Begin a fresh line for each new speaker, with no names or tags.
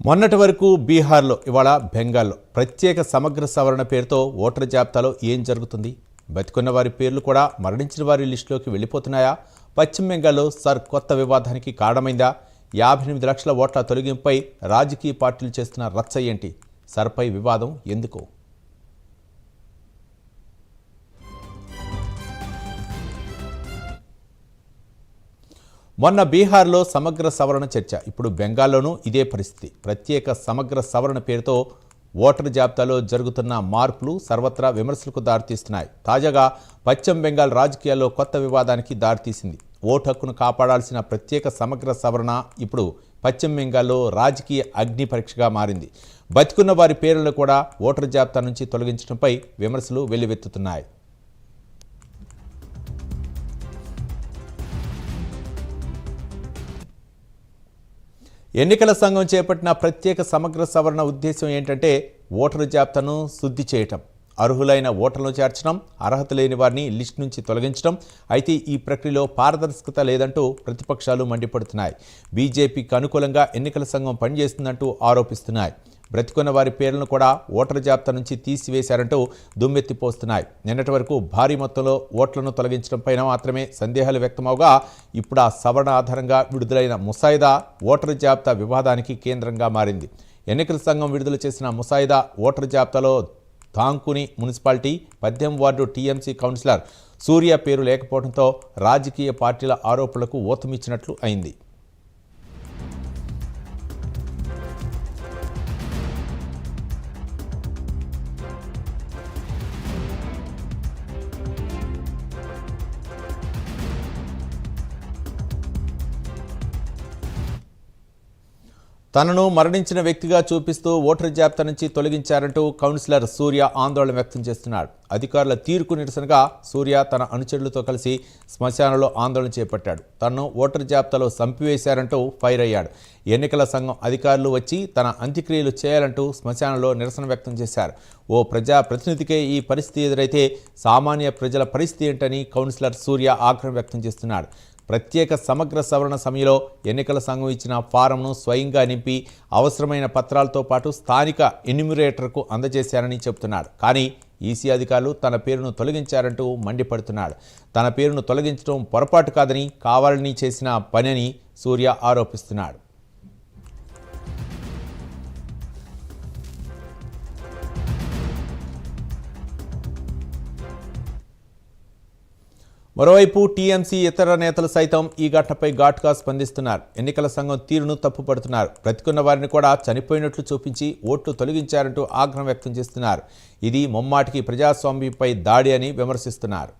మొన్నటి వరకు బీహార్లో ఇవాళ బెంగాల్లో ప్రత్యేక సమగ్ర సవరణ పేరుతో ఓటర్ జాబితాలో ఏం జరుగుతుంది? బతికున్న వారి పేర్లు కూడా మరణించిన వారి లిస్టులోకి వెళ్ళిపోతున్నాయా? పశ్చిమ బెంగాల్లో కొత్త వివాదానికి కారణమైందా? 58 లక్షల ఓట్ల తొలగింపుపై రాజకీయ పార్టీలు చేస్తున్న రచ్చ ఏంటి? సర్పై వివాదం ఎందుకు? మొన్న బీహార్లో సమగ్ర సవరణ చర్చ, ఇప్పుడు బెంగాల్లోనూ ఇదే పరిస్థితి. ప్రత్యేక సమగ్ర సవరణ పేరుతో ఓటర్ జాబితాలో జరుగుతున్న మార్పులు సర్వత్రా విమర్శలకు దారితీస్తున్నాయి. తాజాగా పశ్చిమ బెంగాల్ రాజకీయాల్లో కొత్త వివాదానికి దారితీసింది. ఓటు హక్కును కాపాడాల్సిన ప్రత్యేక సమగ్ర సవరణ ఇప్పుడు పశ్చిమ బెంగాల్లో రాజకీయ అగ్ని పరీక్షగా మారింది. బతికున్న వారి పేర్లను కూడా ఓటర్ జాబితా నుంచి తొలగించడంపై విమర్శలు వెల్లువెత్తుతున్నాయి. ఎన్నికల సంఘం చేపట్టిన ప్రత్యేక సమగ్ర సవరణ ఉద్దేశం ఏంటంటే ఓటరు జాబితాను శుద్ధి చేయటం, అర్హులైన ఓటర్లను చేర్చడం, అర్హత లేని వారిని లిస్ట్ నుంచి తొలగించడం. అయితే ఈ ప్రక్రియలో పారదర్శకత లేదంటూ ప్రతిపక్షాలు మండిపడుతున్నాయి. బీజేపీకి అనుకూలంగా ఎన్నికల సంఘం పనిచేస్తుందంటూ ఆరోపిస్తున్నాయి. బ్రతికున్న వారి పేర్లను కూడా ఓటర్ జాబితా నుంచి తీసివేశారంటూ దుమ్మెత్తిపోస్తున్నాయి. నిన్నటి వరకు భారీ మొత్తంలో ఓట్లను తొలగించడంపై మాత్రమే సందేహాలు వ్యక్తమవగా, ఇప్పుడు ఆ సవరణ ఆధారంగా విడుదలైన ముసాయిదా ఓటర్ జాబితా వివాదానికి కేంద్రంగా మారింది. ఎన్నికల సంఘం విడుదల చేసిన ముసాయిదా ఓటర్ జాబితాలో థాంకుని మున్సిపాలిటీ 18 వార్డు టీఎంసీ కౌన్సిలర్ సూర్య పేరు లేకపోవడంతో రాజకీయ పార్టీల ఆరోపణలకు ఊతమిచ్చినట్లు అయింది. తనను మరణించిన వ్యక్తిగా చూపిస్తూ ఓటర్ జాబితా నుంచి తొలగించారంటూ కౌన్సిలర్ సూర్య ఆందోళన వ్యక్తం చేస్తున్నాడు. అధికారుల తీరుకు నిరసనగా సూర్య తన అనుచరులతో కలిసి శ్మశానంలో ఆందోళన చేపట్టాడు. తనను ఓటర్ జాబితాలో చంపివేశారంటూ ఫైర్ అయ్యాడు. ఎన్నికల సంఘం అధికారులు వచ్చి తన అంత్యక్రియలు చేయాలంటూ శ్మశానంలో నిరసన వ్యక్తం చేశారు. ఓ ప్రజాప్రతినిధికే ఈ పరిస్థితి ఎదురైతే సామాన్య ప్రజల పరిస్థితి ఏంటని కౌన్సిలర్ సూర్య ఆగ్రహం వ్యక్తం చేస్తున్నాడు. ప్రత్యేక సమగ్ర సవరణ సమయంలో ఎన్నికల సంఘం ఇచ్చిన ఫారంను స్వయంగా నింపి అవసరమైన పత్రాలతో పాటు స్థానిక ఎన్యూమరేటర్కు అందజేశారని చెబుతున్నాడు. కానీ ఈసీ అధికారులు తన పేరును తొలగించారంటూ మండిపడుతున్నాడు. తన పేరును తొలగించడం పొరపాటు కాదని, కావాలని చేసిన పనిని సూర్య ఆరోపిస్తున్నాడు. మరోవైపు టీఎంసీ ఇతర నేతలు సైతం ఈ ఘటనపై ఘాటుగా స్పందిస్తున్నారు. ఎన్నికల సంఘం తీరును తప్పుపడుతున్నారు. బ్రతికున్న వారిని కూడా చనిపోయినట్లు చూపించి ఓట్లు తొలగించారంటూ ఆగ్రహం వ్యక్తం చేస్తున్నారు. ఇది ముమ్మాటికి ప్రజాస్వామ్యంపై దాడి అని విమర్శిస్తున్నారు.